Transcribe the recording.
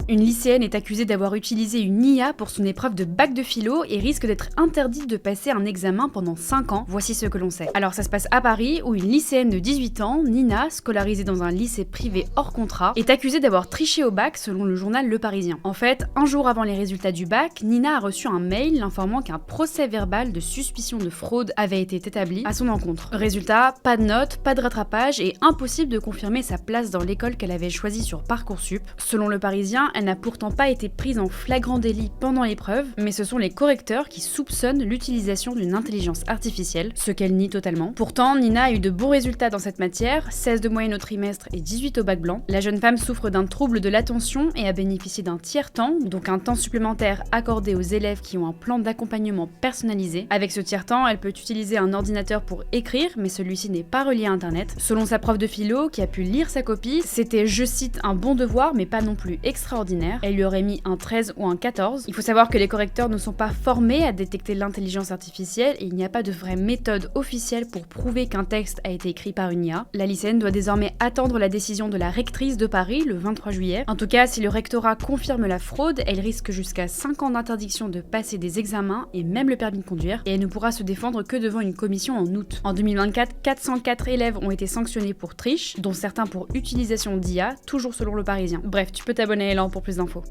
une lycéenne est accusée d'avoir utilisé une IA pour son épreuve de bac de philo et risque d'être interdite de passer un examen pendant 5 ans. Voici ce que l'on sait. Alors ça se passe à Paris où une lycéenne de 18 ans, Nina, scolarisée dans un lycée privé hors contrat, est accusée d'avoir triché au bac selon le journal Le Parisien. En fait, un jour avant les résultats du bac, Nina a reçu un mail l'informant qu'un procès verbal de suspicion de fraude avait été établi à son encontre. Résultat, pas de notes, pas de rattrapage et impossible de confirmer sa place dans l'école qu'elle avait choisie sur Parcoursup. Selon Le Parisien, elle n'a pourtant pas été prise en flagrant délit pendant l'épreuve, mais ce sont les correcteurs qui soupçonnent l'utilisation d'une intelligence artificielle, ce qu'elle nie totalement. Pourtant, Nina a eu de bons résultats dans cette matière, 16 de moyenne au trimestre et 18 au bac blanc. La jeune femme souffre d'un trouble de l'attention et a bénéficié d'un tiers-temps, donc un temps supplémentaire accordé aux élèves qui ont un plan d'accompagnement personnalisé. Avec ce tiers-temps, elle peut utiliser un ordinateur pour écrire, mais celui-ci n'est pas relié à internet. Selon sa prof de philo, qui a pu lire sa copie, c'était, je cite, un bon devoir, mais pas non plus extraordinaire. Elle lui aurait mis un 13 ou un 14. Il faut savoir que les correcteurs ne sont pas formés à détecter l'intelligence artificielle et il n'y a pas de vraie méthode officielle pour prouver qu'un texte a été écrit par une IA. La lycéenne doit désormais attendre la décision de la rectrice de Paris le 23 juillet. En tout cas, si le rectorat confirme la fraude, elle risque jusqu'à 5 ans d'interdiction de passer des examens et même le permis de conduire, et elle ne pourra se défendre que devant une commission en août. En 2024, 404 élèves ont été sanctionnés pour triche, dont certains pour utilisation d'IA, toujours selon Le Parisien. Bref, tu peux t'abonner à Elan pour plus d'infos.